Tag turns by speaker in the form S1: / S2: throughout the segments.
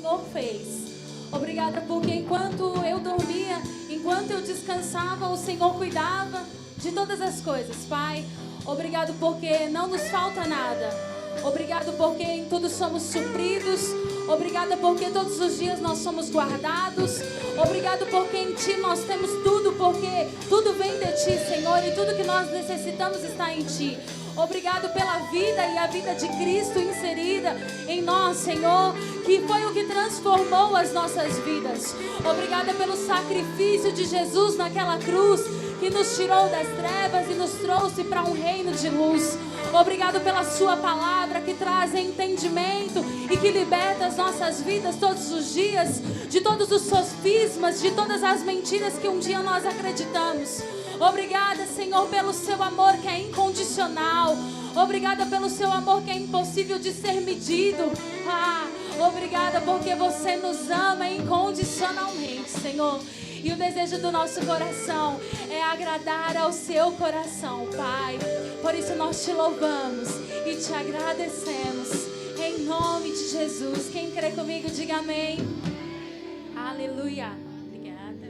S1: Senhor fez. Obrigada porque enquanto eu dormia, enquanto eu descansava, o Senhor cuidava de todas as coisas, Pai. Obrigado porque não nos falta nada. Obrigado porque em tudo somos supridos. Obrigada porque todos os dias nós somos guardados. Obrigado porque em Ti nós temos tudo, porque tudo vem de Ti, Senhor, e tudo que nós necessitamos está em Ti. Obrigado pela vida e a vida de Cristo inserida em nós, Senhor, que foi o que transformou as nossas vidas. Obrigada pelo sacrifício de Jesus naquela cruz, que nos tirou das trevas e nos trouxe para um reino de luz. Obrigado pela sua palavra que traz entendimento e que liberta as nossas vidas todos os dias, de todos os sofismas, de todas as mentiras que um dia nós acreditamos. Obrigada, Senhor, pelo seu amor que é incondicional. Obrigada pelo seu amor que é impossível de ser medido. Obrigada porque você nos ama incondicionalmente, Senhor. E o desejo do nosso coração é agradar ao seu coração, Pai. Por isso nós te louvamos e te agradecemos. Em nome de Jesus. Quem crê comigo, diga amém. Aleluia. Obrigada.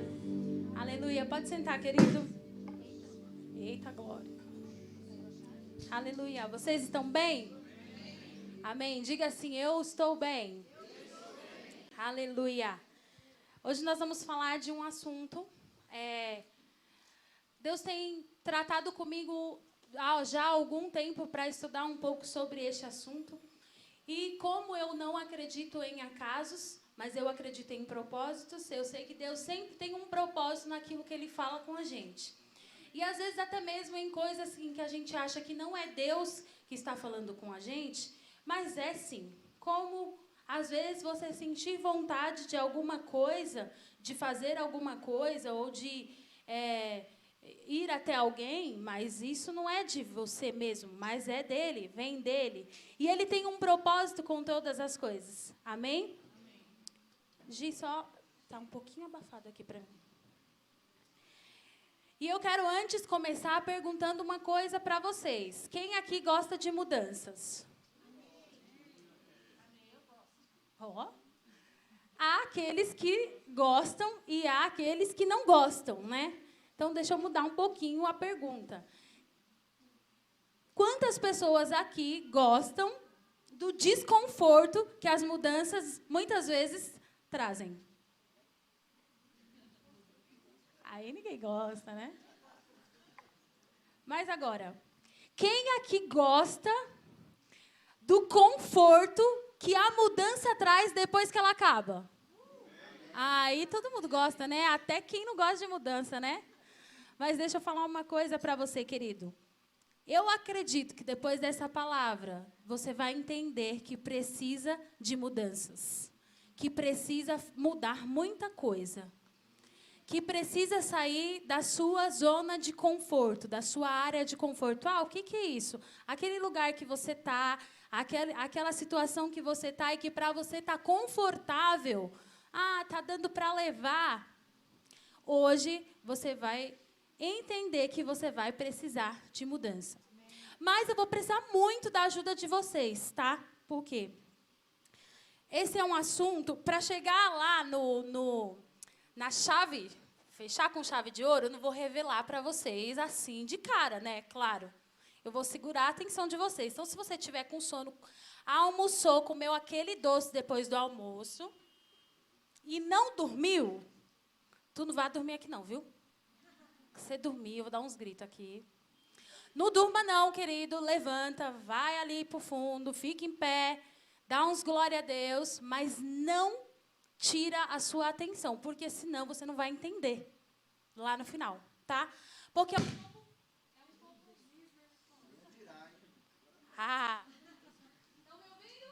S1: Aleluia. Pode sentar, querido. Eita glória. Aleluia. Vocês estão bem? Amém. Diga assim, eu estou bem. Aleluia. Hoje nós vamos falar de um assunto. Deus tem tratado comigo já há algum tempo para estudar um pouco sobre este assunto. E como eu não acredito em acasos, mas eu acredito em propósitos, eu sei que Deus sempre tem um propósito naquilo que Ele fala com a gente. E às vezes até mesmo em coisas em que a gente acha que não é Deus que está falando com a gente, mas é sim. Como às vezes você sentir vontade de alguma coisa, de fazer alguma coisa ou de ir até alguém, mas isso não é de você mesmo, mas é dele, vem dele. E ele tem um propósito com todas as coisas. Amém? Gi, só está um pouquinho abafado aqui para mim. E eu quero antes começar perguntando uma coisa para vocês. Quem aqui gosta de mudanças? Há aqueles que gostam e há aqueles que não gostam, né? Então, deixa eu mudar um pouquinho a pergunta. Quantas pessoas aqui gostam do desconforto que as mudanças muitas vezes trazem? Aí ninguém gosta, né? Mas agora, quem aqui gosta do conforto que a mudança traz depois que ela acaba? Aí todo mundo gosta, né? Até quem não gosta de mudança, né? Mas deixa eu falar uma coisa para você, querido. Eu acredito que depois dessa palavra, você vai entender que precisa de mudanças. Que precisa mudar muita coisa. Que precisa sair da sua zona de conforto, da sua área de conforto. O que é isso? Aquele lugar que você está, aquela situação que você está e que para você está confortável. Está dando para levar. Hoje você vai entender que você vai precisar de mudança. Mas eu vou precisar muito da ajuda de vocês, tá? Por quê? Esse é um assunto, para chegar lá na chave, fechar com chave de ouro, eu não vou revelar para vocês assim de cara, né? Claro. Eu vou segurar a atenção de vocês. Então, se você tiver com sono, almoçou, comeu aquele doce depois do almoço e não dormiu, tu não vai dormir aqui não, viu? Se você dormir, eu vou dar uns gritos aqui. Não durma não, querido. Levanta, vai ali pro fundo, fica em pé, dá uns glória a Deus, mas não tira a sua atenção, porque senão você não vai entender lá no final, tá? Porque estão me ouvindo?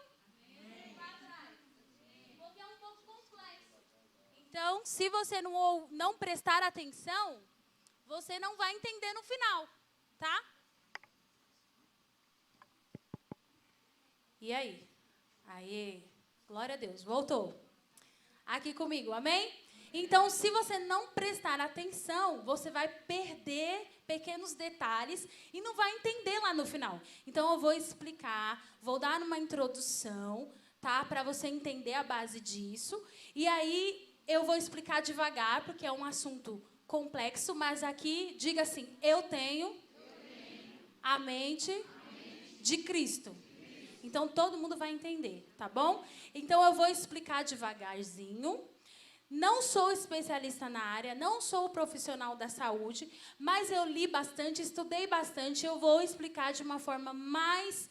S1: Porque é um pouco complexo. Então, se você não prestar atenção, você não vai entender no final, tá? E aí? Aí, glória a Deus, voltou. Aqui comigo, amém? Então, se você não prestar atenção, você vai perder pequenos detalhes e não vai entender lá no final. Então, eu vou explicar, vou dar uma introdução, tá? Para você entender a base disso. E aí eu vou explicar devagar, porque é um assunto complexo, mas aqui diga assim: eu tenho a mente de Cristo. Então todo mundo vai entender, tá bom? Então eu vou explicar devagarzinho. Não sou especialista na área, não sou profissional da saúde, mas eu li bastante, estudei bastante. Eu vou explicar de uma forma mais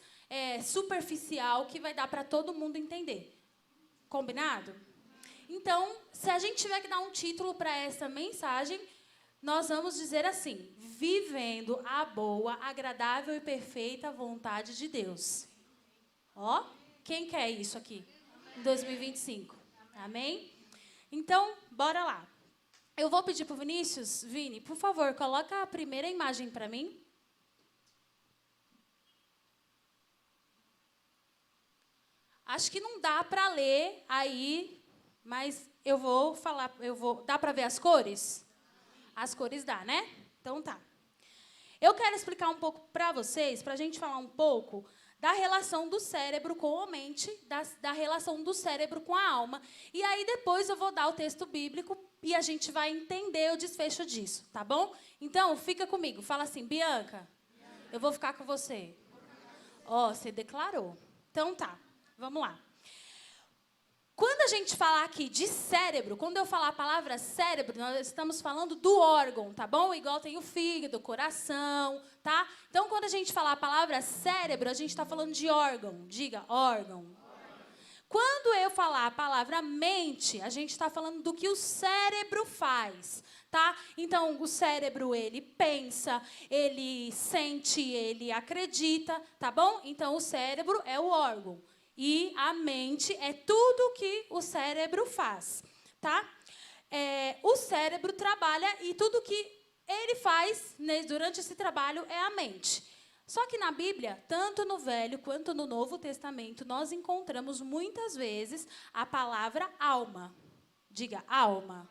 S1: superficial, que vai dar para todo mundo entender. Combinado? Então, se a gente tiver que dar um título para essa mensagem, nós vamos dizer assim: vivendo a boa, agradável e perfeita vontade de Deus. Ó, quem quer isso aqui em 2025? Amém? Então, bora lá. Eu vou pedir para o Vinícius. Vini, por favor, coloca a primeira imagem para mim. Acho que não dá para ler aí, mas eu vou falar. Dá para ver as cores? As cores dá, né? Então tá. Eu quero explicar um pouco para vocês, para a gente falar um pouco da relação do cérebro com a mente, da relação do cérebro com a alma. E aí depois eu vou dar o texto bíblico e a gente vai entender o desfecho disso, tá bom? Então, fica comigo. Fala assim: Bianca, eu vou ficar com você. Ó, você declarou. Então tá, vamos lá. Quando a gente falar aqui de cérebro, quando eu falar a palavra cérebro, nós estamos falando do órgão, tá bom? Igual tem o fígado, o coração, tá? Então, quando a gente falar a palavra cérebro, a gente está falando de órgão. Diga, órgão. Quando eu falar a palavra mente, a gente está falando do que o cérebro faz, tá? Então, o cérebro, ele pensa, ele sente, ele acredita, tá bom? Então, o cérebro é o órgão. E a mente é tudo que o cérebro faz, tá? O cérebro trabalha e tudo que ele faz, né, durante esse trabalho é a mente. Só que na Bíblia, tanto no Velho quanto no Novo Testamento, nós encontramos muitas vezes a palavra alma. Diga, alma.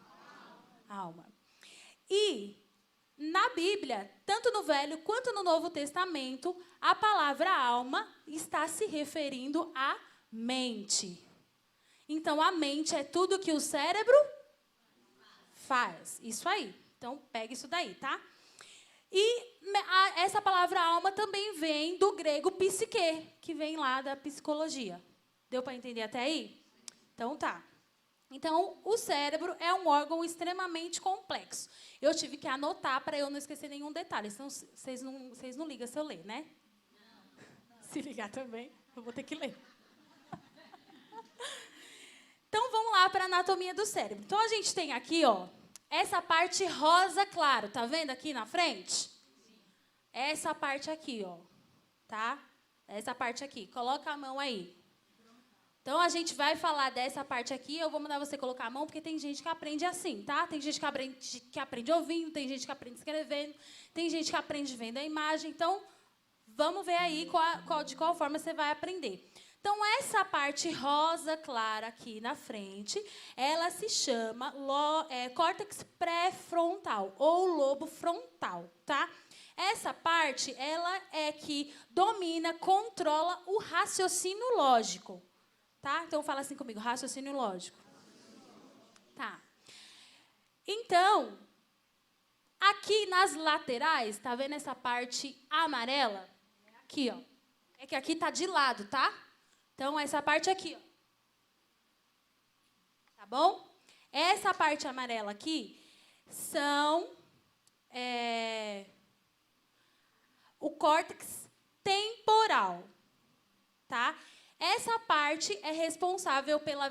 S1: Alma. E na Bíblia, tanto no Velho quanto no Novo Testamento, a palavra alma está se referindo à mente. Então, a mente é tudo que o cérebro faz. Isso aí. Então, pega isso daí, tá? E essa palavra alma também vem do grego psique, que vem lá da psicologia. Deu para entender até aí? Então, tá. Então, o cérebro é um órgão extremamente complexo. Eu tive que anotar para eu não esquecer nenhum detalhe. Senão, vocês não ligam se eu ler, né? Não. Se ligar também, eu vou ter que ler. Então, vamos lá para a anatomia do cérebro. Então, a gente tem aqui, ó, essa parte rosa claro. Tá vendo aqui na frente? Essa parte aqui, ó. Tá? Essa parte aqui. Coloca a mão aí. Então, a gente vai falar dessa parte aqui. Eu vou mandar você colocar a mão, porque tem gente que aprende assim, tá? Tem gente que aprende ouvindo, tem gente que aprende escrevendo, tem gente que aprende vendo a imagem. Então, vamos ver aí de qual forma você vai aprender. Então, essa parte rosa clara aqui na frente, ela se chama córtex pré-frontal ou lobo frontal, tá? Essa parte, ela é que domina, controla o raciocínio lógico. Tá? Então, fala assim comigo, raciocínio lógico. Tá. Então, aqui nas laterais, tá vendo essa parte amarela? Aqui, ó. É que aqui tá de lado, tá? Então, essa parte aqui, ó. Tá bom? Essa parte amarela aqui são o córtex temporal, tá? Essa parte é responsável pela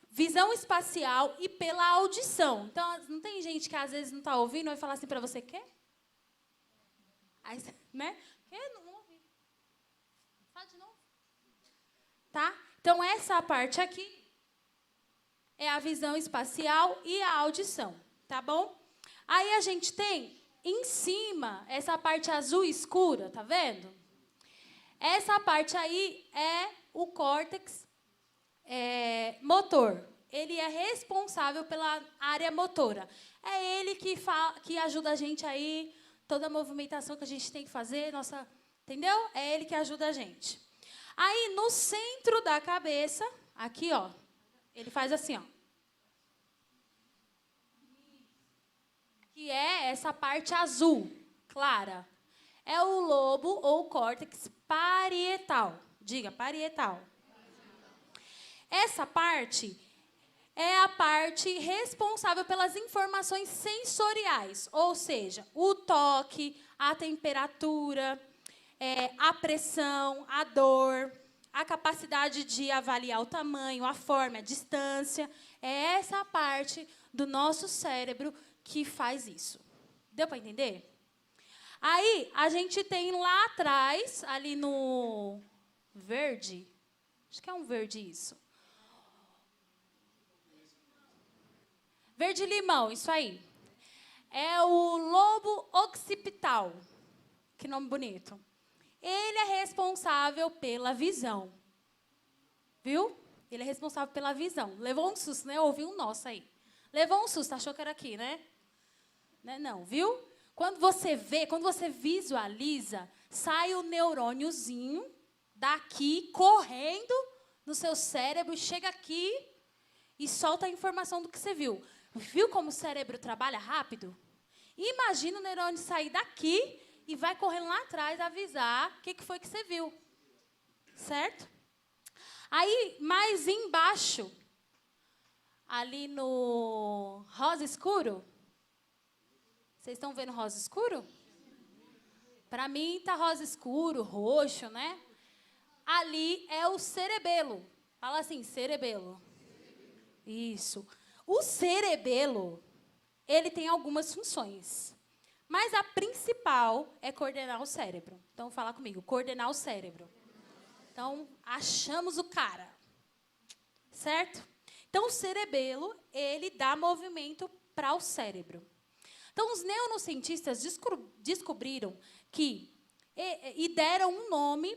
S1: visão espacial e pela audição. Então, não tem gente que às vezes não está ouvindo e vai falar assim para você, quê? Aí, né? Quê? Não ouvi. Fala de novo. Tá? Então, essa parte aqui é a visão espacial e a audição. Tá bom? Aí, a gente tem, em cima, essa parte azul escura, tá vendo? Essa parte aí é o córtex motor. Ele é responsável pela área motora. É ele que ajuda a gente aí, toda a movimentação que a gente tem que fazer, entendeu? É ele que ajuda a gente. Aí, no centro da cabeça, aqui, ó, ele faz assim, ó. Que é essa parte azul, clara. É o lobo ou córtex parietal. Diga, parietal. Essa parte é a parte responsável pelas informações sensoriais, ou seja, o toque, a temperatura, a pressão, a dor, a capacidade de avaliar o tamanho, a forma, a distância. É essa parte do nosso cérebro que faz isso. Deu para entender? Aí, a gente tem lá atrás, ali no verde, acho que é um verde isso. Verde-limão, isso aí. É o lobo occipital. Que nome bonito. Ele é responsável pela visão. Viu? Ele é responsável pela visão. Levou um susto, né? Ouviu um nosso aí. Levou um susto, achou que era aqui, né? Não, viu? Quando você vê, quando você visualiza, sai o neurôniozinho daqui, correndo no seu cérebro, chega aqui e solta a informação do que você viu. Viu como o cérebro trabalha rápido? Imagina o neurônio sair daqui e vai correndo lá atrás avisar o que foi que você viu. Certo? Aí, mais embaixo, ali no rosa escuro, vocês estão vendo rosa escuro? Para mim está rosa escuro, roxo, né? Ali é o cerebelo. Fala assim, cerebelo. Isso. O cerebelo, ele tem algumas funções. Mas a principal é coordenar o cérebro. Então, fala comigo, coordenar o cérebro. Então, achamos o cara. Certo? Então, o cerebelo, ele dá movimento para o cérebro. Então, os neurocientistas descobriram que, e deram um nome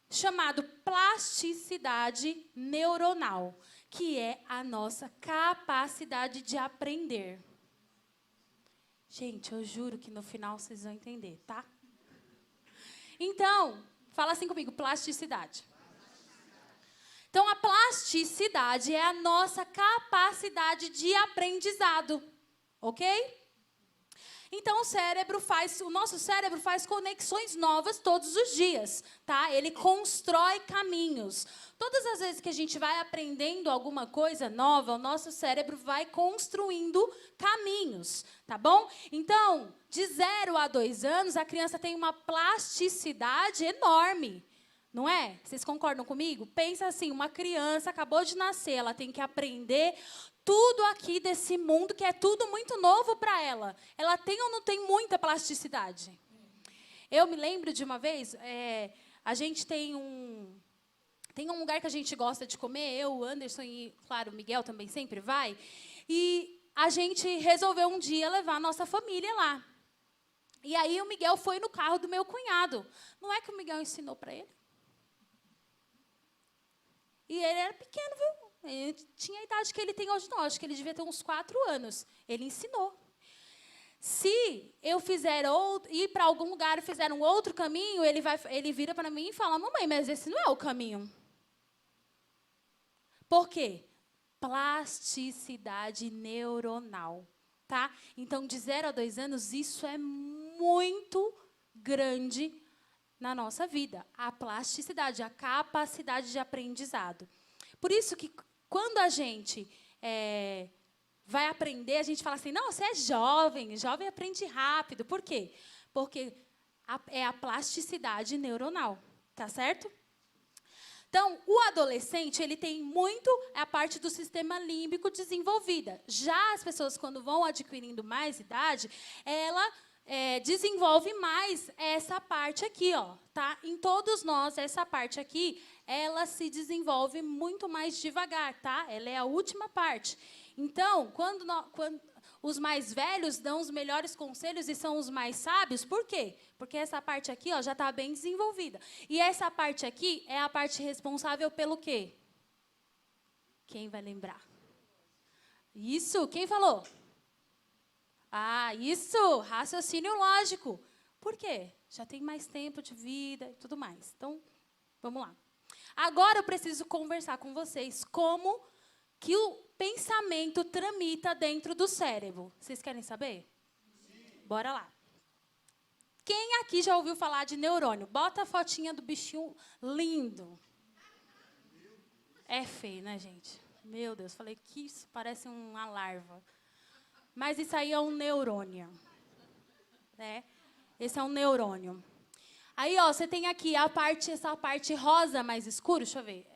S1: chamado plasticidade neuronal, que é a nossa capacidade de aprender. Gente, eu juro que no final vocês vão entender, tá? Então, fala assim comigo, plasticidade. Então, a plasticidade é a nossa capacidade de aprendizado, ok? Então, o nosso cérebro faz conexões novas todos os dias, tá? Ele constrói caminhos. Todas as vezes que a gente vai aprendendo alguma coisa nova, o nosso cérebro vai construindo caminhos, tá bom? Então, de 0 a 2 anos, a criança tem uma plasticidade enorme. Não é? Vocês concordam comigo? Pensa assim, uma criança acabou de nascer, ela tem que aprender tudo aqui desse mundo, que é tudo muito novo para ela. Ela tem ou não tem muita plasticidade? Eu me lembro de uma vez, a gente tem um lugar que a gente gosta de comer, eu, o Anderson e, claro, o Miguel também sempre vai, e a gente resolveu um dia levar a nossa família lá. E aí o Miguel foi no carro do meu cunhado. Não é que o Miguel ensinou para ele? E ele era pequeno, viu? Ele tinha a idade que ele tem hoje, não. Acho que ele devia ter uns 4 anos. Ele ensinou. Se eu ir para algum lugar e fizer um outro caminho, ele vira para mim e fala, mamãe, mas esse não é o caminho. Por quê? Plasticidade neuronal. Tá? Então, de 0 a 2 anos, isso é muito grande na nossa vida. A plasticidade, a capacidade de aprendizado. Por isso que, quando a gente vai aprender, a gente fala assim, não, você é jovem aprende rápido. Por quê? Porque é a plasticidade neuronal, tá certo? Então, o adolescente, ele tem muito a parte do sistema límbico desenvolvida. Já as pessoas, quando vão adquirindo mais idade, ela desenvolve mais essa parte aqui, ó, tá? Em todos nós, essa parte aqui, ela se desenvolve muito mais devagar, tá? Ela é a última parte. Então, quando os mais velhos dão os melhores conselhos e são os mais sábios, por quê? Porque essa parte aqui, ó, já está bem desenvolvida. E essa parte aqui é a parte responsável pelo quê? Quem vai lembrar? Isso, quem falou? Ah, isso, raciocínio lógico. Por quê? Já tem mais tempo de vida e tudo mais. Então, vamos lá. Agora eu preciso conversar com vocês como que o pensamento tramita dentro do cérebro. Vocês querem saber? Bora lá. Quem aqui já ouviu falar de neurônio? Bota a fotinha do bichinho lindo. É feio, né, gente? Meu Deus, falei que isso parece uma larva. Mas isso aí é um neurônio. Né? Esse é um neurônio. Aí, ó, você tem aqui essa parte rosa mais escura, deixa eu ver.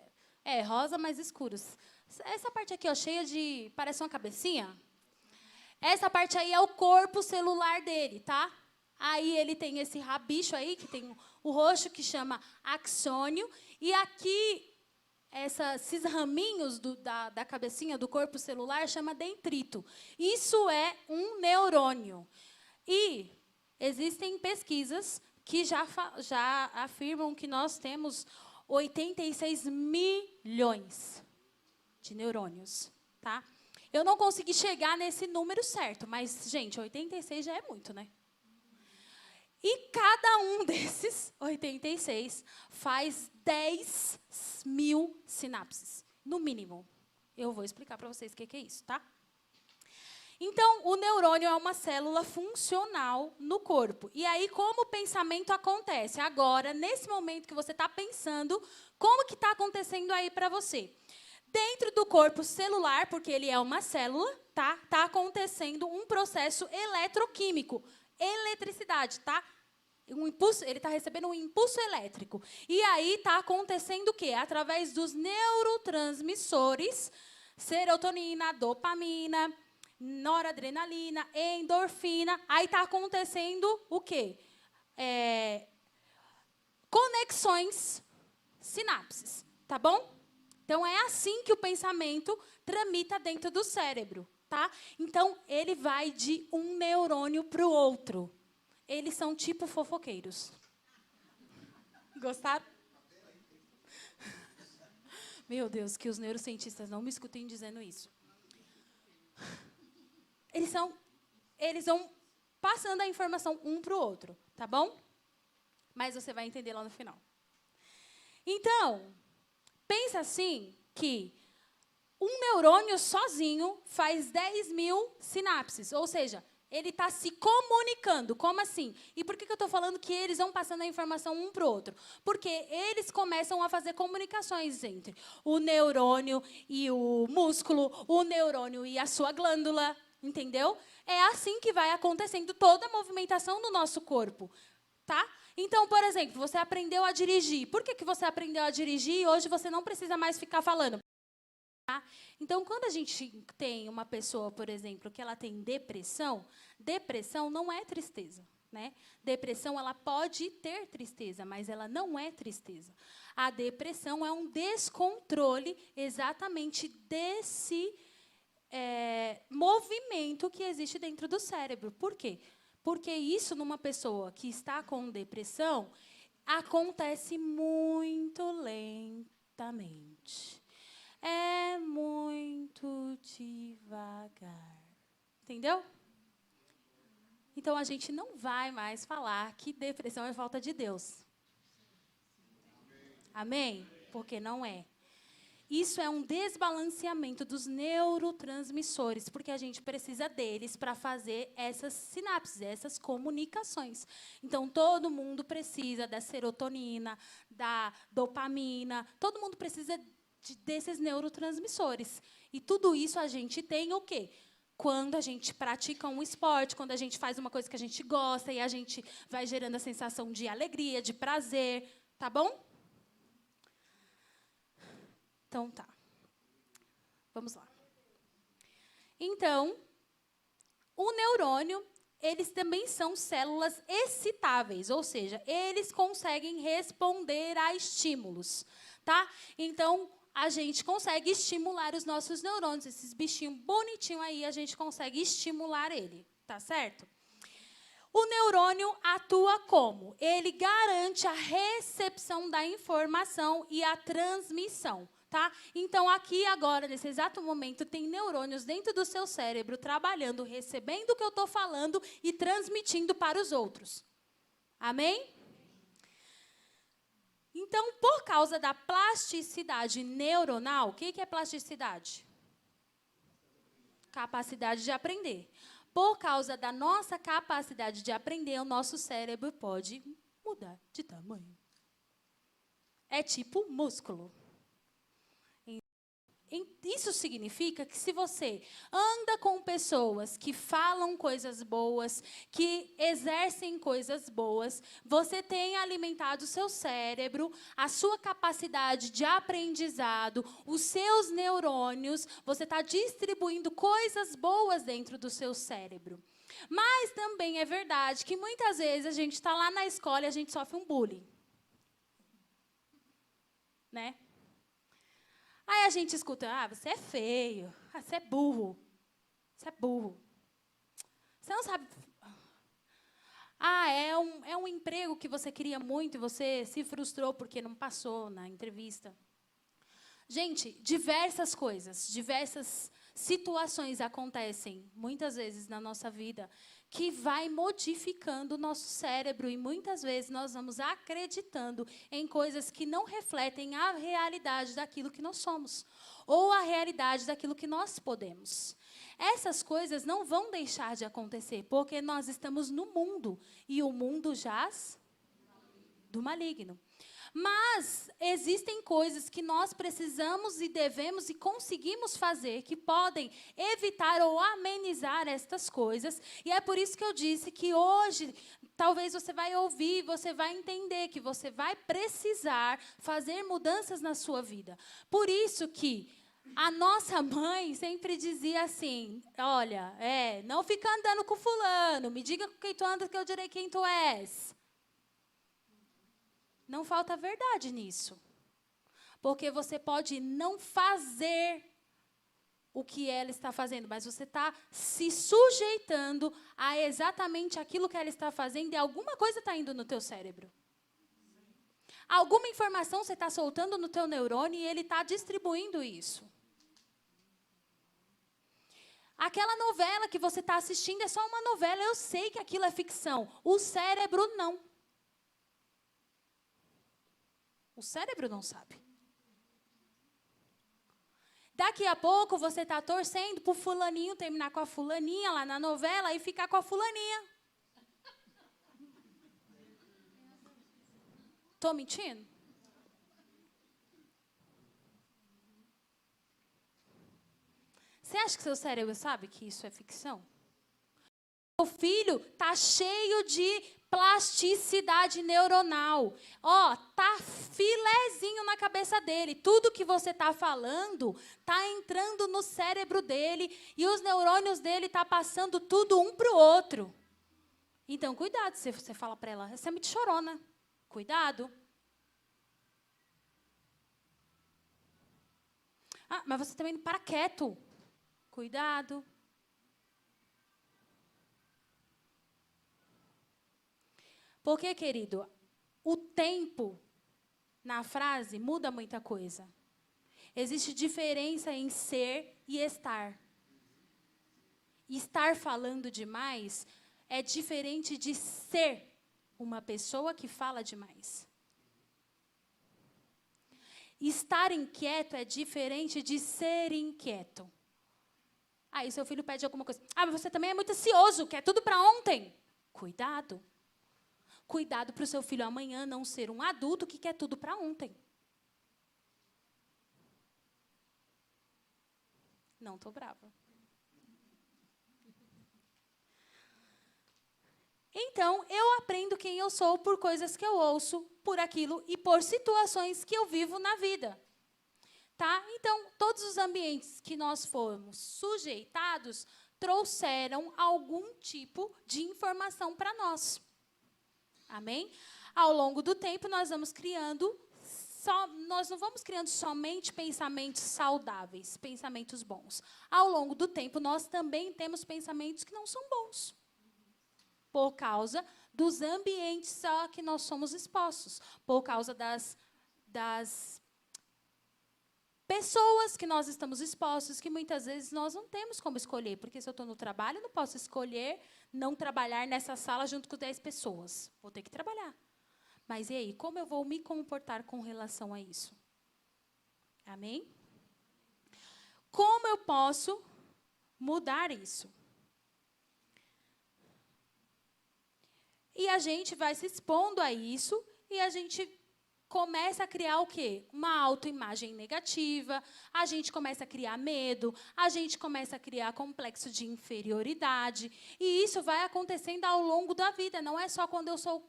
S1: É, rosa mais escuro. Essa parte aqui, ó, cheia de... parece uma cabecinha. Essa parte aí é o corpo celular dele, tá? Aí ele tem esse rabicho aí, que tem o roxo, que chama axônio. E aqui, esses raminhos da cabecinha do corpo celular chama dendrito. Isso é um neurônio. E existem pesquisas que já afirmam que nós temos 86 milhões de neurônios, tá? Eu não consegui chegar nesse número certo, mas, gente, 86 já é muito, né? E cada um desses 86 faz 10 mil sinapses, no mínimo. Eu vou explicar para vocês o que é isso, tá? Então, o neurônio é uma célula funcional no corpo. E aí, como o pensamento acontece? Agora, nesse momento que você está pensando, como que está acontecendo aí para você? Dentro do corpo celular, porque ele é uma célula, tá? Está acontecendo um processo eletroquímico. Eletricidade, tá? Um impulso, ele está recebendo um impulso elétrico. E aí está acontecendo o quê? Através dos neurotransmissores, serotonina, dopamina, noradrenalina, endorfina. Aí está acontecendo o quê? Conexões, sinapses, tá bom? Então, é assim que o pensamento tramita dentro do cérebro, tá? Então, ele vai de um neurônio para o outro. Eles são tipo fofoqueiros. Gostaram? Meu Deus, que os neurocientistas não me escutem dizendo isso. Eles vão passando a informação um para o outro, tá bom? Mas você vai entender lá no final. Então, pensa assim que um neurônio sozinho faz 10 mil sinapses, ou seja, ele está se comunicando. Como assim? E por que eu estou falando que eles vão passando a informação um para o outro? Porque eles começam a fazer comunicações entre o neurônio e o músculo, o neurônio e a sua glândula, entendeu? É assim que vai acontecendo toda a movimentação do nosso corpo, tá? Então, por exemplo, você aprendeu a dirigir. Por que você aprendeu a dirigir e hoje você não precisa mais ficar falando? Tá? Então, quando a gente tem uma pessoa, por exemplo, que ela tem depressão, depressão não é tristeza, né? Depressão, ela pode ter tristeza, mas ela não é tristeza. A depressão é um descontrole exatamente desse movimento que existe dentro do cérebro. Por quê? Porque isso, numa pessoa que está com depressão, acontece muito lentamente. É muito devagar. Entendeu? Então, a gente não vai mais falar que depressão é falta de Deus. Amém? Porque não é. Isso é um desbalanceamento dos neurotransmissores, porque a gente precisa deles para fazer essas sinapses, essas comunicações. Então, todo mundo precisa da serotonina, da dopamina, todo mundo precisa desses neurotransmissores. E tudo isso a gente tem o quê? Quando a gente pratica um esporte, quando a gente faz uma coisa que a gente gosta e a gente vai gerando a sensação de alegria, de prazer, tá bom? Então, tá. Vamos lá. Então, o neurônio, eles também são células excitáveis, ou seja, eles conseguem responder a estímulos, tá? Então, a gente consegue estimular os nossos neurônios, esses bichinhos bonitinhos aí, a gente consegue estimular ele, tá certo? O neurônio atua como? Ele garante a recepção da informação e a transmissão. Tá? Então, aqui agora, nesse exato momento, tem neurônios dentro do seu cérebro trabalhando, recebendo o que eu estou falando e transmitindo para os outros. Amém? Então, por causa da plasticidade neuronal, o que é plasticidade? Capacidade de aprender. Por causa da nossa capacidade de aprender, o nosso cérebro pode mudar de tamanho. É tipo músculo. Isso significa que se você anda com pessoas que falam coisas boas, que exercem coisas boas, você tem alimentado o seu cérebro, a sua capacidade de aprendizado, os seus neurônios, você está distribuindo coisas boas dentro do seu cérebro. Mas também é verdade que muitas vezes a gente está lá na escola e a gente sofre um bullying. Né? Aí a gente escuta, você é feio, você é burro, você é burro. Você não sabe... é um emprego que você queria muito e você se frustrou porque não passou na entrevista. Gente, diversas coisas, diversas situações acontecem, muitas vezes, na nossa vida, que vai modificando o nosso cérebro e, muitas vezes, nós vamos acreditando em coisas que não refletem a realidade daquilo que nós somos, ou a realidade daquilo que nós podemos. Essas coisas não vão deixar de acontecer, porque nós estamos no mundo, e o mundo jaz do maligno. Mas existem coisas que nós precisamos e devemos e conseguimos fazer que podem evitar ou amenizar estas coisas. E é por isso que eu disse que hoje, talvez você vai ouvir, você vai entender que você vai precisar fazer mudanças na sua vida. Por isso que a nossa mãe sempre dizia assim, olha, não fica andando com fulano, me diga com quem tu anda que eu direi quem tu és. Não falta verdade nisso. Porque você pode não fazer o que ela está fazendo, mas você está se sujeitando a exatamente aquilo que ela está fazendo e alguma coisa está indo no teu cérebro. Alguma informação você está soltando no teu neurônio e ele está distribuindo isso. Aquela novela que você está assistindo é só uma novela, eu sei que aquilo é ficção. O cérebro não. O cérebro não sabe. Daqui a pouco você está torcendo para o fulaninho terminar com a fulaninha lá na novela e ficar com a fulaninha. Estou mentindo? Você acha que seu cérebro sabe que isso é ficção? O filho está cheio de plasticidade neuronal. Tá filezinho na cabeça dele. Tudo que você está falando está entrando no cérebro dele e os neurônios dele estão passando tudo um para o outro. Então, cuidado se você fala para ela, você é muito chorona. Cuidado. Mas você também não para quieto. Cuidado. Porque, querido, o tempo na frase muda muita coisa. Existe diferença em ser e estar. Estar falando demais é diferente de ser uma pessoa que fala demais. Estar inquieto é diferente de ser inquieto. Aí seu filho pede alguma coisa. Mas você também é muito ansioso, quer tudo para ontem. Cuidado. Cuidado para o seu filho amanhã não ser um adulto que quer tudo para ontem. Não estou brava. Então, eu aprendo quem eu sou por coisas que eu ouço, por aquilo e por situações que eu vivo na vida. Tá? Então, todos os ambientes que nós fomos sujeitados trouxeram algum tipo de informação para nós. Amém? Ao longo do tempo, nós vamos criando, nós não vamos criando somente pensamentos saudáveis, pensamentos bons. Ao longo do tempo, nós também temos pensamentos que não são bons. Por causa dos ambientes a que nós somos expostos. Por causa das pessoas que nós estamos expostos, que muitas vezes nós não temos como escolher. Porque se eu estou no trabalho, eu não posso escolher não trabalhar nessa sala junto com 10 pessoas. Vou ter que trabalhar. Mas e aí, como eu vou me comportar com relação a isso? Amém? Como eu posso mudar isso? E a gente vai se expondo a isso e a gente começa a criar o quê? Uma autoimagem negativa, a gente começa a criar medo, a gente começa a criar complexo de inferioridade. E isso vai acontecendo ao longo da vida, não é só quando eu sou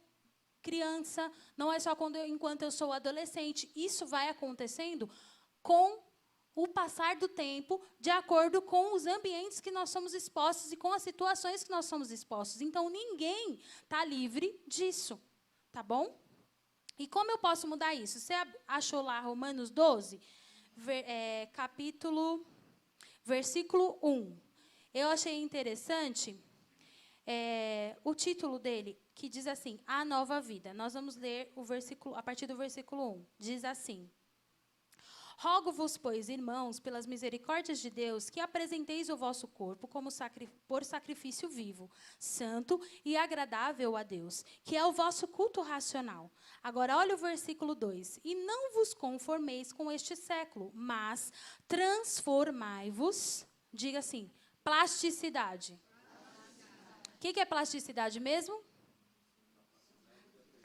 S1: criança, não é só enquanto eu sou adolescente. Isso vai acontecendo com o passar do tempo, de acordo com os ambientes que nós somos expostos e com as situações que nós somos expostos. Então, ninguém está livre disso, tá bom? E como eu posso mudar isso? Você achou lá Romanos 12, versículo 1. Eu achei interessante o título dele, que diz assim, A Nova Vida. Nós vamos ler o versículo, a partir do versículo 1. Diz assim: Rogo-vos, pois, irmãos, pelas misericórdias de Deus, que apresenteis o vosso corpo como por sacrifício vivo, santo e agradável a Deus, que é o vosso culto racional. Agora, olha o versículo 2. E não vos conformeis com este século, mas transformai-vos, diga assim, plasticidade. O que é plasticidade mesmo?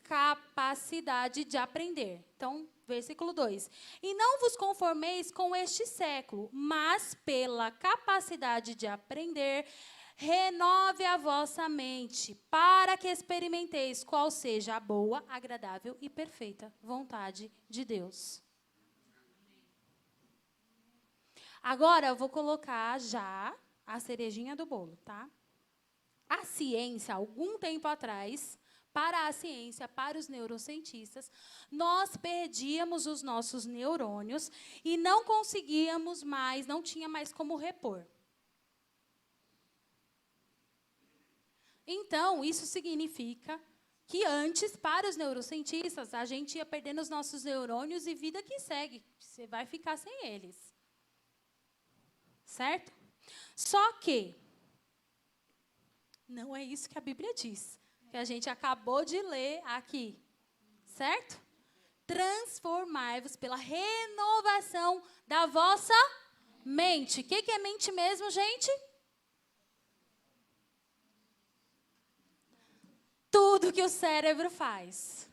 S1: Capacidade de aprender. Então, versículo 2. E não vos conformeis com este século, mas pela capacidade de aprender, renove a vossa mente, para que experimenteis qual seja a boa, agradável e perfeita vontade de Deus. Agora, eu vou colocar já a cerejinha do bolo, tá? A ciência, algum tempo atrás, para a ciência, para os neurocientistas, nós perdíamos os nossos neurônios e não conseguíamos mais, não tinha mais como repor. Então, isso significa que antes, para os neurocientistas, a gente ia perdendo os nossos neurônios e vida que segue. Você vai ficar sem eles. Certo? Só que não é isso que a Bíblia diz, que a gente acabou de ler aqui. Certo? Transformai-vos pela renovação da vossa mente. O que é mente mesmo, gente? Tudo que o cérebro faz.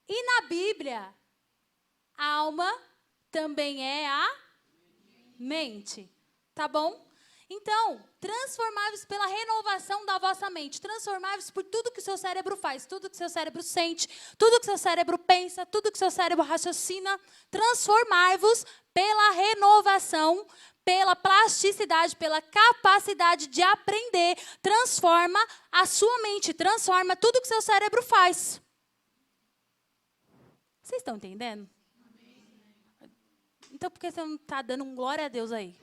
S1: E na Bíblia, alma também é a mente. Tá bom? Então, transformai-vos pela renovação da vossa mente. Transformai-vos por tudo que o seu cérebro faz, tudo que o seu cérebro sente, tudo que o seu cérebro pensa, tudo que o seu cérebro raciocina. Transformai-vos pela renovação, pela plasticidade, pela capacidade de aprender. Transforma a sua mente, transforma tudo que o seu cérebro faz. Vocês estão entendendo? Então, por que você não está dando um glória a Deus aí?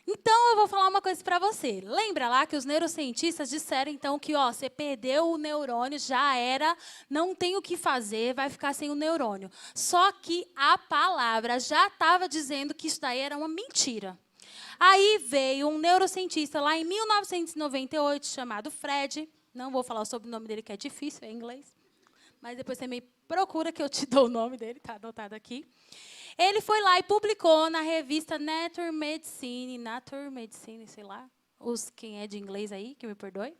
S1: Então, eu vou falar uma coisa para você. Lembra lá que os neurocientistas disseram, então, que você perdeu o neurônio, já era, não tem o que fazer, vai ficar sem o neurônio. Só que a palavra já estava dizendo que isso daí era uma mentira. Aí veio um neurocientista lá em 1998, chamado Fred. Não vou falar sobre o nome dele, que é difícil, é em inglês. Mas depois você me procura que eu te dou o nome dele, está anotado aqui. Ele foi lá e publicou na revista Nature Medicine, sei lá, quem é de inglês aí, que me perdoe.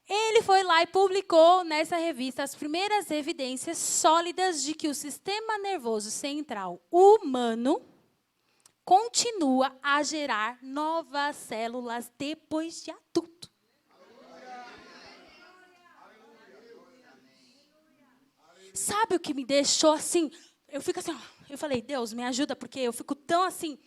S1: Ele foi lá e publicou nessa revista as primeiras evidências sólidas de que o sistema nervoso central humano continua a gerar novas células depois de adulto. Sabe o que me deixou assim? Eu fico assim, eu falei, Deus, me ajuda, porque eu fico tão assim,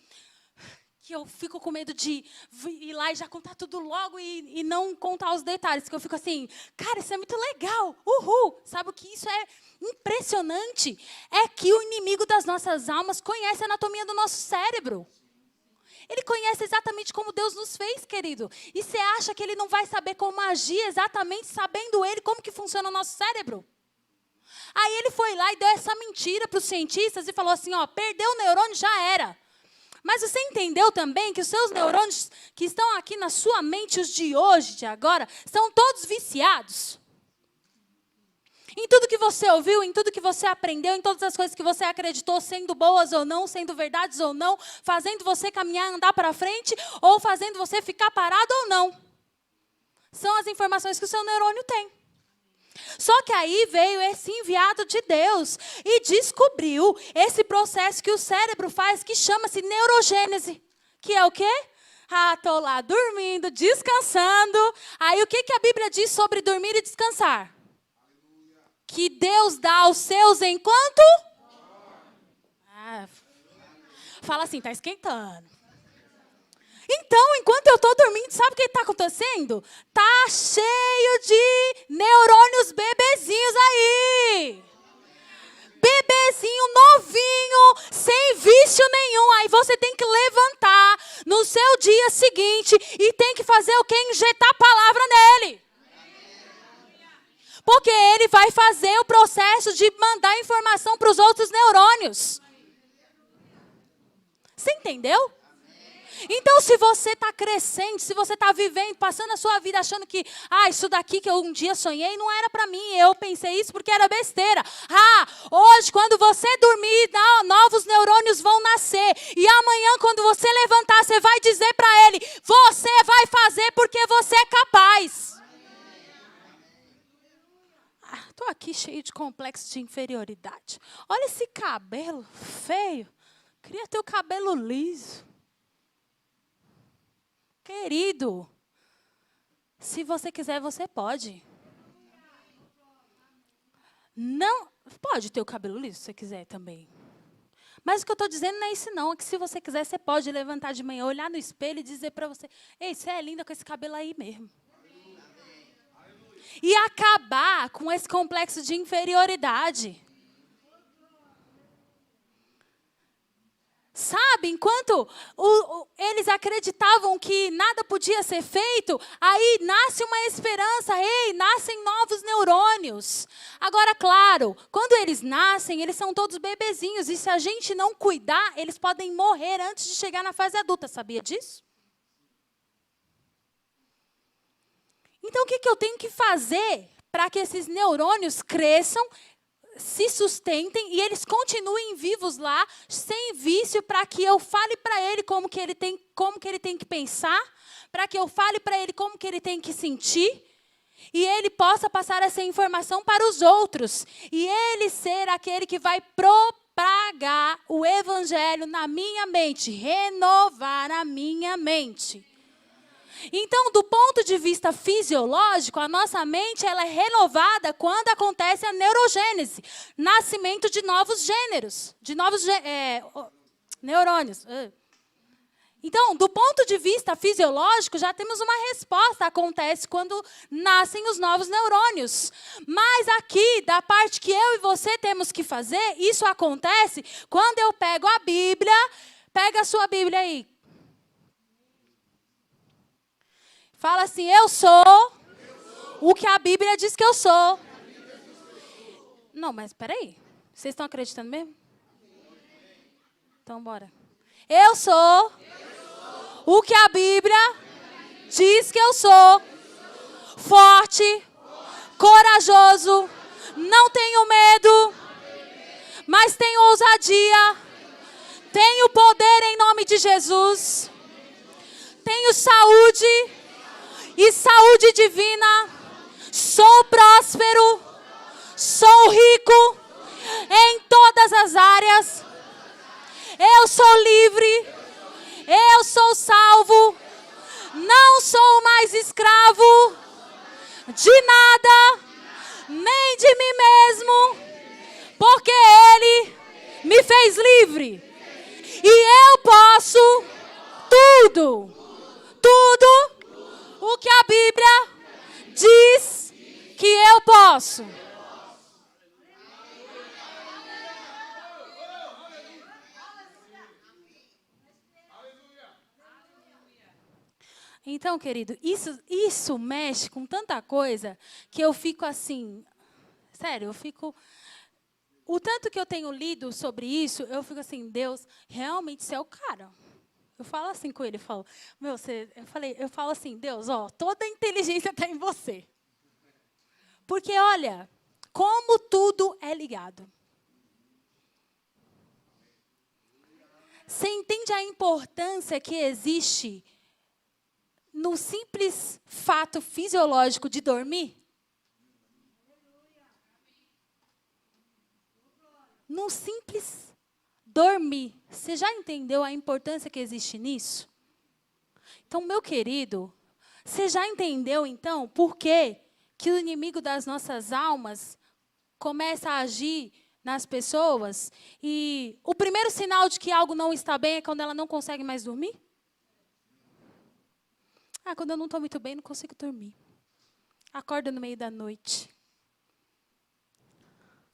S1: que eu fico com medo de ir lá e já contar tudo logo e não contar os detalhes, que eu fico assim, cara, isso é muito legal, uhul. Sabe o que isso é impressionante? É que o inimigo das nossas almas conhece a anatomia do nosso cérebro. Ele conhece exatamente como Deus nos fez, querido. E você acha que ele não vai saber como agir exatamente, sabendo ele como que funciona o nosso cérebro? Aí ele foi lá e deu essa mentira para os cientistas e falou assim, perdeu o neurônio, já era. Mas você entendeu também que os seus neurônios que estão aqui na sua mente, os de hoje, de agora, são todos viciados? Em tudo que você ouviu, em tudo que você aprendeu, em todas as coisas que você acreditou, sendo boas ou não, sendo verdades ou não, fazendo você caminhar, andar para frente, ou fazendo você ficar parado ou não. São as informações que o seu neurônio tem. Só que aí veio esse enviado de Deus e descobriu esse processo que o cérebro faz, que chama-se neurogênese. Que é o quê? Estou lá dormindo, descansando. Aí o que a Bíblia diz sobre dormir e descansar? Que Deus dá aos seus enquanto? Fala assim, está esquentando. Então, enquanto eu estou dormindo, sabe o que está acontecendo? Está cheio de neurônios bebezinhos aí. Bebezinho novinho, sem vício nenhum. Aí você tem que levantar no seu dia seguinte e tem que fazer o quê? Injetar a palavra nele. Porque ele vai fazer o processo de mandar informação para os outros neurônios. Você entendeu? Então, se você está crescendo, se você está vivendo, passando a sua vida achando que, isso daqui que eu um dia sonhei não era para mim, eu pensei isso porque era besteira. Hoje, quando você dormir, novos neurônios vão nascer. E amanhã, quando você levantar, você vai dizer para ele, você vai fazer porque você é capaz. Estou aqui cheio de complexo de inferioridade. Olha esse cabelo feio. Queria ter o cabelo liso. Querido, se você quiser, você pode. Não, pode ter o cabelo liso se você quiser também. Mas o que eu estou dizendo não é isso não. É que se você quiser, você pode levantar de manhã, olhar no espelho e dizer para você, ei, você é linda com esse cabelo aí mesmo. E acabar com esse complexo de inferioridade. Sabe, enquanto eles acreditavam que nada podia ser feito, aí nasce uma esperança, nascem novos neurônios. Agora, claro, quando eles nascem, eles são todos bebezinhos, e se a gente não cuidar, eles podem morrer antes de chegar na fase adulta, sabia disso? Então, o que eu tenho que fazer para que esses neurônios cresçam, se sustentem e eles continuem vivos lá, sem vício, para que eu fale para ele como que ele tem que pensar, para que eu fale para ele como que ele tem que sentir, e ele possa passar essa informação para os outros, e ele ser aquele que vai propagar o evangelho na minha mente, renovar a minha mente. Então, do ponto de vista fisiológico, a nossa mente ela é renovada quando acontece a neurogênese, nascimento de novos gêneros, de novos neurônios. Então, do ponto de vista fisiológico, já temos uma resposta, acontece quando nascem os novos neurônios. Mas aqui, da parte que eu e você temos que fazer, isso acontece quando eu pego a Bíblia, pega a sua Bíblia aí. Fala assim, eu sou o que a Bíblia diz que eu sou. Não, mas espera aí. Vocês estão acreditando mesmo? Então, bora. Eu sou o que a Bíblia diz que eu sou. Forte, corajoso, não tenho medo, mas tenho ousadia. Tenho poder em nome de Jesus. Tenho saúde. E saúde divina, sou próspero, sou rico em todas as áreas, eu sou livre, eu sou salvo, não sou mais escravo de nada, nem de mim mesmo, porque Ele me fez livre. E eu posso tudo o que a Bíblia diz que eu posso. Então, querido, isso mexe com tanta coisa que eu fico assim, sério, o tanto que eu tenho lido sobre isso, eu fico assim, Deus, realmente você é o cara. Eu falo assim com ele, eu falo, eu falo assim, Deus, ó, toda a inteligência está em você. Porque, olha, como tudo é ligado. Você entende a importância que existe no simples fato fisiológico de dormir? Num simples dormir. Você já entendeu a importância que existe nisso? Então, meu querido, você já entendeu, então, por que o inimigo das nossas almas começa a agir nas pessoas? E o primeiro sinal de que algo não está bem é quando ela não consegue mais dormir? Quando eu não estou muito bem, não consigo dormir. Acorda no meio da noite.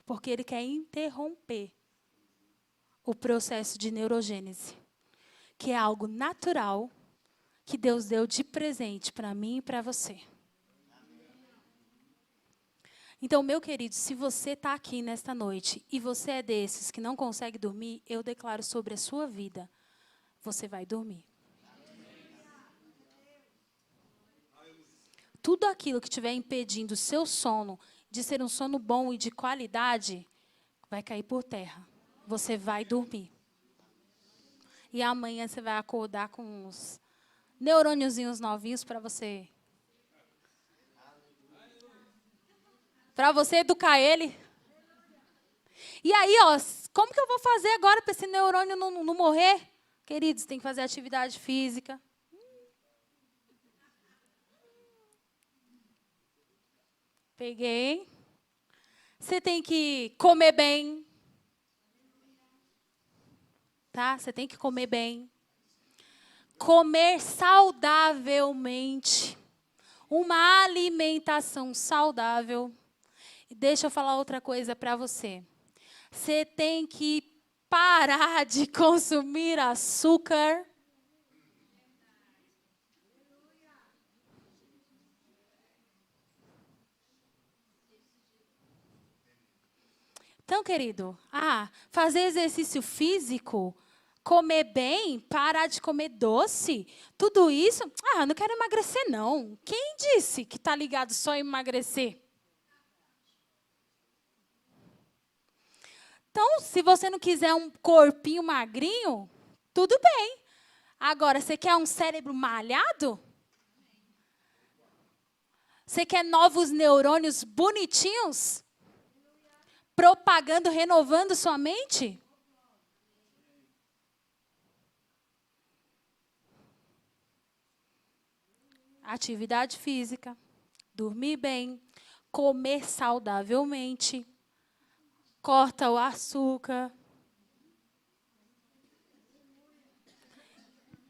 S1: Porque ele quer interromper o processo de neurogênese, que é algo natural que Deus deu de presente para mim e para você. Então, meu querido, se você está aqui nesta noite e você é desses que não consegue dormir, eu declaro sobre a sua vida, você vai dormir. Tudo aquilo que estiver impedindo o seu sono de ser um sono bom e de qualidade, vai cair por terra. Você vai dormir. E amanhã você vai acordar com uns neurôniozinhos novinhos para você educar ele. E aí, ó, como que eu vou fazer agora para esse neurônio não morrer? Queridos, tem que fazer atividade física. Peguei. Você tem que comer bem. Tá? Você tem que comer bem. Comer saudavelmente. Uma alimentação saudável. E deixa eu falar outra coisa para você. Você tem que parar de consumir açúcar. Então, querido, fazer exercício físico, comer bem, parar de comer doce, tudo isso, não quero emagrecer, não. Quem disse que está ligado só em emagrecer? Então, se você não quiser um corpinho magrinho, tudo bem. Agora, você quer um cérebro malhado? Você quer novos neurônios bonitinhos? Propagando, renovando sua mente? Atividade física, dormir bem, comer saudavelmente, corta o açúcar.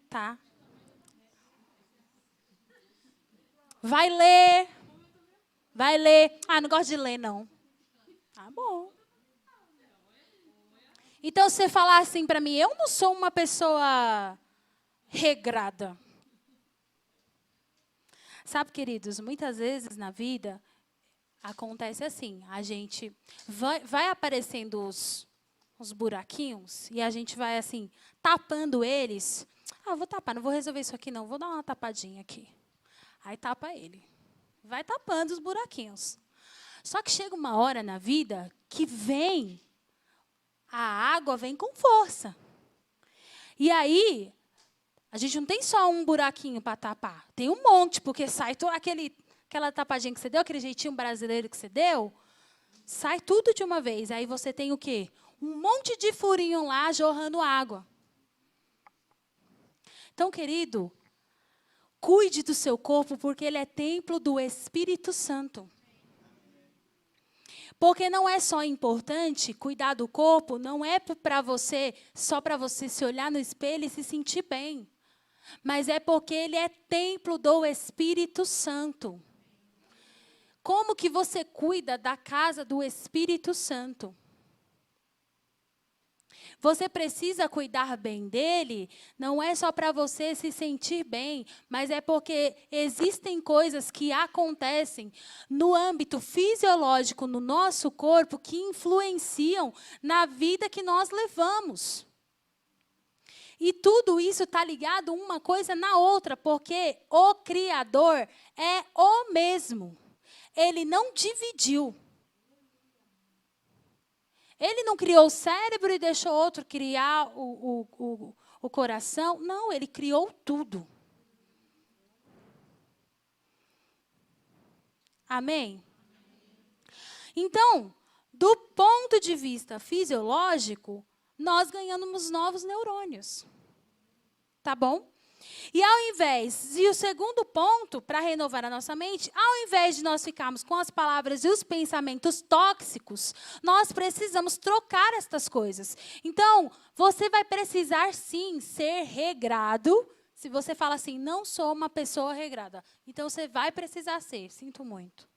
S1: Tá? Vai ler. Vai ler. Não gosto de ler, não. Tá bom. Então, você falar assim para mim, eu não sou uma pessoa regrada. Sabe, queridos, muitas vezes na vida acontece assim, a gente vai aparecendo os buraquinhos e a gente vai assim, tapando eles. Vou tapar, não vou resolver isso aqui não, vou dar uma tapadinha aqui. Aí tapa ele. Vai tapando os buraquinhos. Só que chega uma hora na vida que a água vem com força. E aí, a gente não tem só um buraquinho para tapar. Tem um monte, porque sai aquela tapadinha que você deu, aquele jeitinho brasileiro que você deu, sai tudo de uma vez. Aí você tem o quê? Um monte de furinho lá jorrando água. Então, querido, cuide do seu corpo, porque ele é templo do Espírito Santo. Porque não é só importante cuidar do corpo, não é só para você se olhar no espelho e se sentir bem. Mas é porque ele é templo do Espírito Santo. Como que você cuida da casa do Espírito Santo? Você precisa cuidar bem dele, não é só para você se sentir bem, mas é porque existem coisas que acontecem no âmbito fisiológico, no nosso corpo, que influenciam na vida que nós levamos. E tudo isso está ligado uma coisa na outra, porque o Criador é o mesmo. Ele não dividiu. Ele não criou o cérebro e deixou outro criar o coração. Não, ele criou tudo. Amém? Então, do ponto de vista fisiológico, nós ganhamos novos neurônios. Tá bom? E ao invés, e o segundo ponto, para renovar a nossa mente, ao invés de nós ficarmos com as palavras e os pensamentos tóxicos, nós precisamos trocar estas coisas. Então, você vai precisar sim ser regrado. Se você fala assim, não sou uma pessoa regrada, então você vai precisar ser, sinto muito.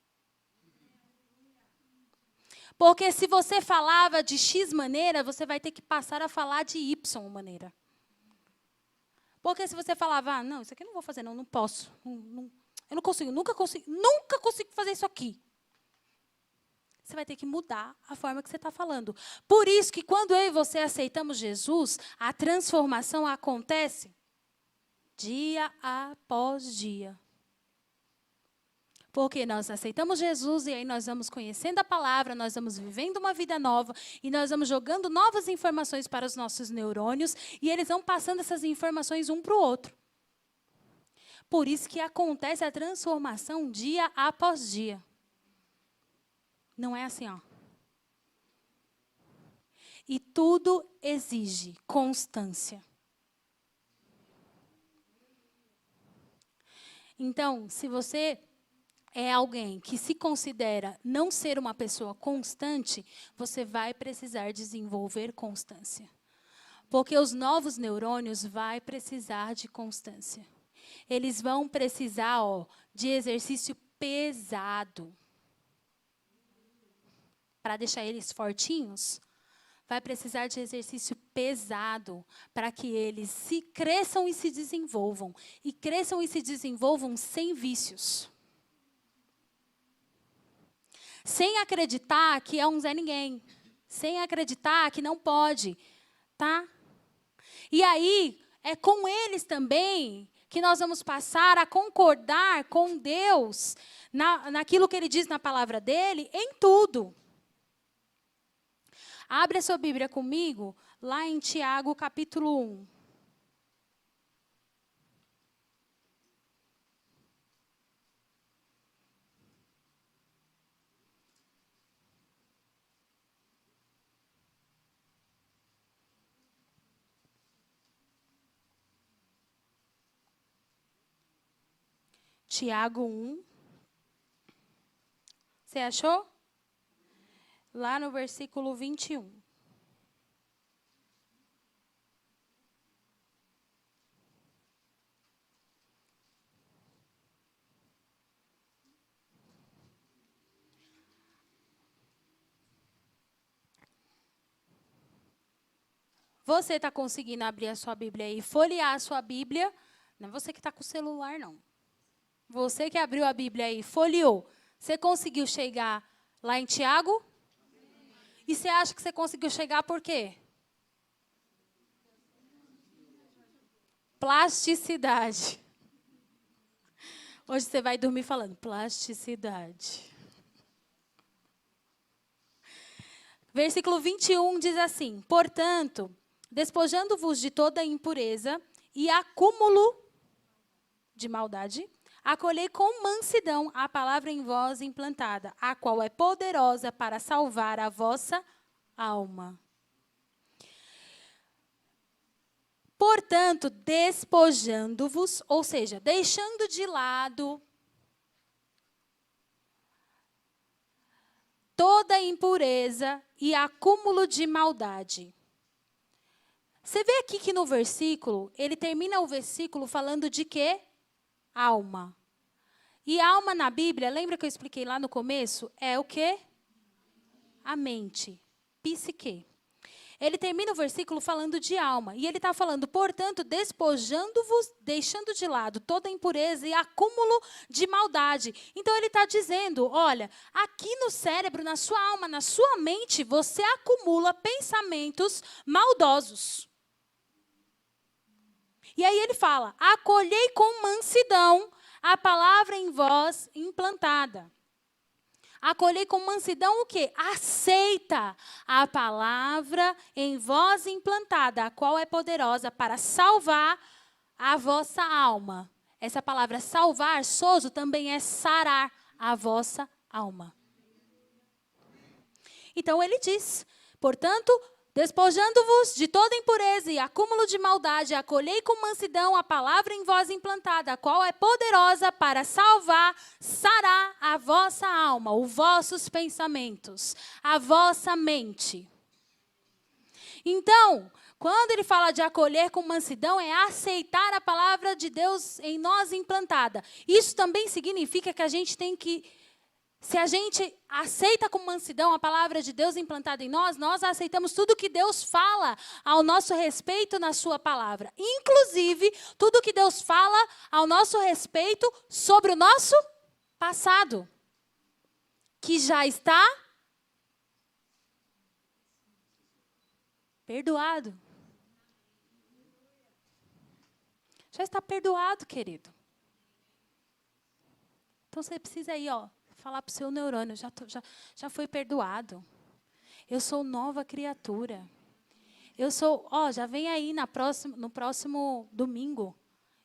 S1: Porque se você falava de X maneira, você vai ter que passar a falar de Y maneira. Porque se você falava, não, isso aqui eu não vou fazer, não posso. Eu não consigo, nunca consigo fazer isso aqui. Você vai ter que mudar a forma que você está falando. Por isso que quando eu e você aceitamos Jesus, a transformação acontece dia após dia. Porque nós aceitamos Jesus e aí nós vamos conhecendo a palavra, nós vamos vivendo uma vida nova e nós vamos jogando novas informações para os nossos neurônios e eles vão passando essas informações um para o outro. Por isso que acontece a transformação dia após dia. Não é assim, ó. E tudo exige constância. Então, se você é alguém que se considera não ser uma pessoa constante, você vai precisar desenvolver constância. Porque os novos neurônios vão precisar de constância. Eles vão precisar, de exercício pesado. Para deixar eles fortinhos, vai precisar de exercício pesado para que eles se cresçam e se desenvolvam. E cresçam e se desenvolvam sem vícios. Sem acreditar que é um Zé Ninguém. Sem acreditar que não pode. Tá? E aí, é com eles também que nós vamos passar a concordar com Deus naquilo que Ele diz na palavra dEle, em tudo. Abre a sua Bíblia comigo, lá em Tiago, capítulo 1. Tiago 1. Você achou? Lá no versículo 21. Você está conseguindo abrir a sua Bíblia e folhear a sua Bíblia? Não é você que está com o celular, não. Você que abriu a Bíblia e folheou. Você conseguiu chegar lá em Tiago? E você acha que você conseguiu chegar por quê? Plasticidade. Hoje você vai dormir falando plasticidade. Versículo 21 diz assim: portanto, despojando-vos de toda impureza e acúmulo de maldade, acolhei com mansidão a palavra em vós implantada, a qual é poderosa para salvar a vossa alma. Portanto, despojando-vos, ou seja, deixando de lado toda impureza e acúmulo de maldade. Você vê aqui que no versículo, ele termina o versículo falando de quê? Alma. E alma na Bíblia, lembra que eu expliquei lá no começo? É o quê? A mente, psique. Ele termina o versículo falando de alma. E ele está falando, portanto, despojando-vos, deixando de lado toda impureza e acúmulo de maldade. Então, ele está dizendo, olha, aqui no cérebro, na sua alma, na sua mente, você acumula pensamentos maldosos. E aí ele fala, acolhei com mansidão a palavra em vós implantada. Acolhei com mansidão o quê? Aceita a palavra em vós implantada, a qual é poderosa para salvar a vossa alma. Essa palavra salvar, sozo, também é sarar a vossa alma. Então ele diz, portanto, despojando-vos de toda impureza e acúmulo de maldade, acolhei com mansidão a palavra em vós implantada, a qual é poderosa para salvar, sarar a vossa alma, os vossos pensamentos, a vossa mente. Então, quando ele fala de acolher com mansidão, é aceitar a palavra de Deus em nós implantada. Isso também significa que a gente tem que... Se a gente aceita com mansidão a palavra de Deus implantada em nós, nós aceitamos tudo que Deus fala ao nosso respeito na sua palavra. Inclusive, tudo que Deus fala ao nosso respeito sobre o nosso passado, que já está perdoado. Já está perdoado, querido. Então você precisa aí, falar para o seu neurônio, já foi perdoado. Eu sou nova criatura. Eu sou, já vem aí no próximo domingo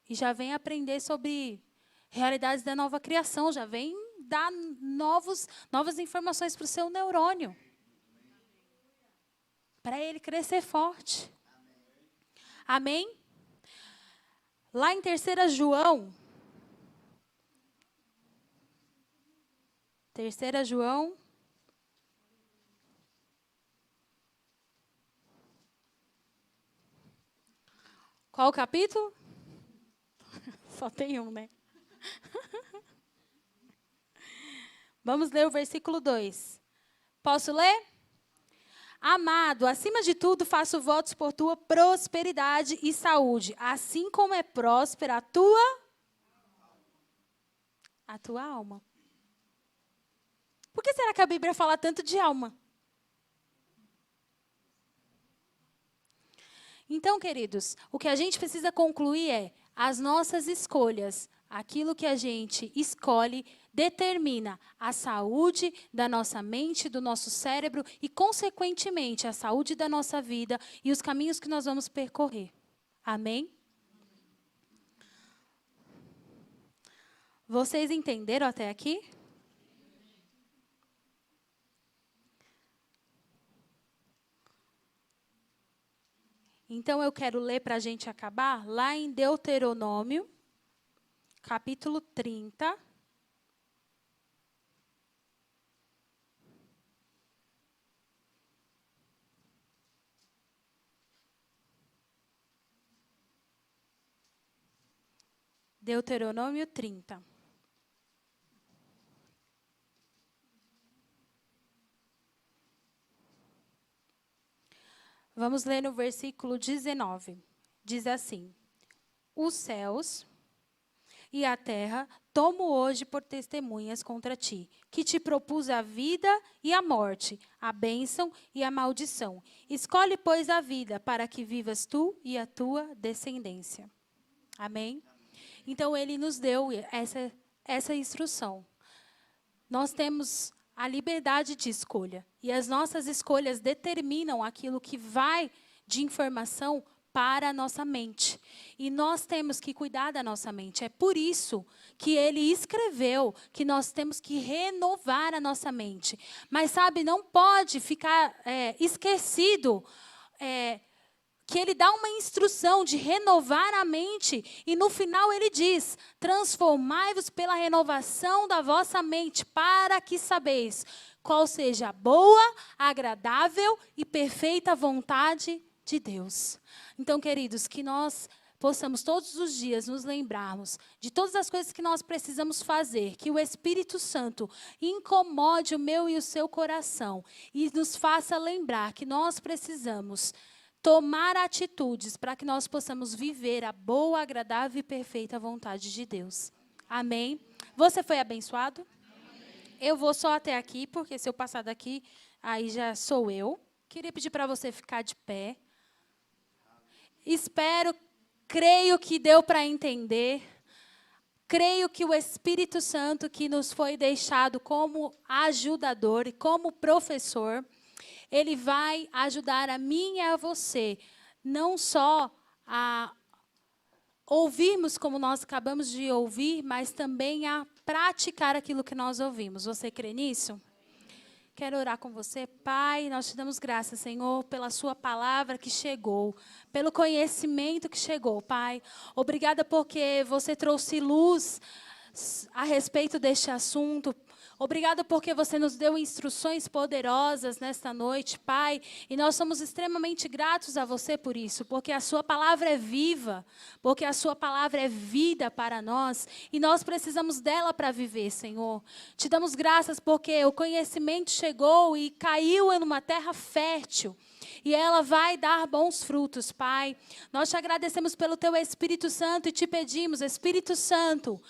S1: e já vem aprender sobre realidades da nova criação, já vem dar novas informações para o seu neurônio. Para ele crescer forte. Amém? Lá em 3 João... 3 João. Qual o capítulo? Só tem um, né? Vamos ler o versículo 2. Posso ler? Amado, acima de tudo, faço votos por tua prosperidade e saúde, assim como é próspera a tua alma. Por que será que a Bíblia fala tanto de alma? Então, queridos, o que a gente precisa concluir é as nossas escolhas. Aquilo que a gente escolhe determina a saúde da nossa mente, do nosso cérebro e, consequentemente, a saúde da nossa vida e os caminhos que nós vamos percorrer. Amém? Vocês entenderam até aqui? Então, eu quero ler para a gente acabar lá em Deuteronômio, capítulo 30. Deuteronômio 30. Vamos ler no versículo 19. Diz assim: os céus e a terra tomo hoje por testemunhas contra ti, que te propus a vida e a morte, a bênção e a maldição. Escolhe, pois, a vida, para que vivas tu e a tua descendência. Amém? Então, ele nos deu essa instrução. Nós temos a liberdade de escolha. E as nossas escolhas determinam aquilo que vai de informação para a nossa mente. E nós temos que cuidar da nossa mente. É por isso que ele escreveu que nós temos que renovar a nossa mente. Mas, sabe, não pode ficar esquecido que ele dá uma instrução de renovar a mente. E no final ele diz, transformai-vos pela renovação da vossa mente, para que sabeis qual seja a boa, agradável e perfeita vontade de Deus. Então, queridos, que nós possamos todos os dias nos lembrarmos de todas as coisas que nós precisamos fazer, que o Espírito Santo incomode o meu e o seu coração e nos faça lembrar que nós precisamos tomar atitudes para que nós possamos viver a boa, agradável e perfeita vontade de Deus. Amém? Você foi abençoado? Eu vou só até aqui, porque se eu passar daqui, aí já sou eu. Queria pedir para você ficar de pé. Espero Creio que deu para entender. Creio que o Espírito Santo que nos foi deixado como ajudador e como professor, ele vai ajudar a mim e a você, não só a ouvirmos como nós acabamos de ouvir, mas também a praticar aquilo que nós ouvimos. Você crê nisso? Quero orar com você. Pai, nós te damos graças, Senhor, pela sua palavra que chegou, pelo conhecimento que chegou, Pai. Obrigada porque você trouxe luz a respeito deste assunto. Obrigada porque você nos deu instruções poderosas nesta noite, Pai. E nós somos extremamente gratos a você por isso, porque a sua palavra é viva, porque a sua palavra é vida para nós. E nós precisamos dela para viver, Senhor. Te damos graças porque o conhecimento chegou e caiu em uma terra fértil. E ela vai dar bons frutos, Pai. Nós te agradecemos pelo teu Espírito Santo e te pedimos, Espírito Santo,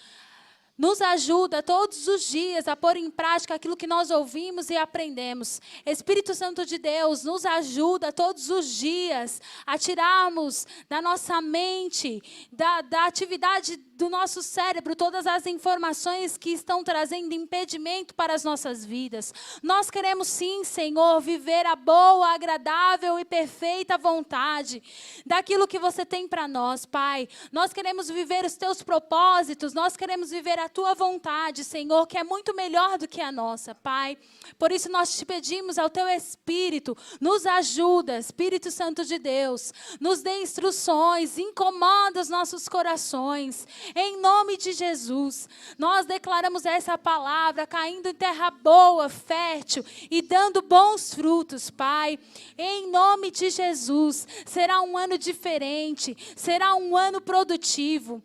S1: nos ajuda todos os dias a pôr em prática aquilo que nós ouvimos e aprendemos. Espírito Santo de Deus, nos ajuda todos os dias a tirarmos da nossa mente, da atividade do nosso cérebro, todas as informações que estão trazendo impedimento para as nossas vidas. Nós queremos sim, Senhor, viver a boa, agradável e perfeita vontade daquilo que você tem para nós, Pai. Nós queremos viver os teus propósitos, nós queremos viver a tua vontade, Senhor, que é muito melhor do que a nossa, Pai. Por isso nós te pedimos ao teu Espírito, nos ajuda, Espírito Santo de Deus, nos dê instruções, incomoda os nossos corações. Em nome de Jesus, nós declaramos essa palavra caindo em terra boa, fértil e dando bons frutos, Pai. Em nome de Jesus, será um ano diferente, será um ano produtivo.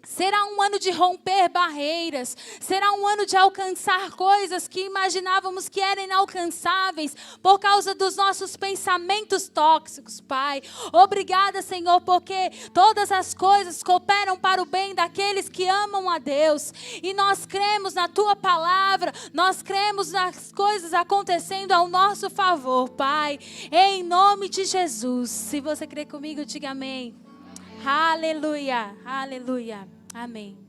S1: Será um ano de romper barreiras, será um ano de alcançar coisas que imaginávamos que eram inalcançáveis por causa dos nossos pensamentos tóxicos, Pai. Obrigada, Senhor, porque todas as coisas cooperam para o bem daqueles que amam a Deus. E nós cremos na Tua palavra, nós cremos nas coisas acontecendo ao nosso favor, Pai. Em nome de Jesus. Se você crê comigo, diga amém. Aleluia, aleluia. Amém.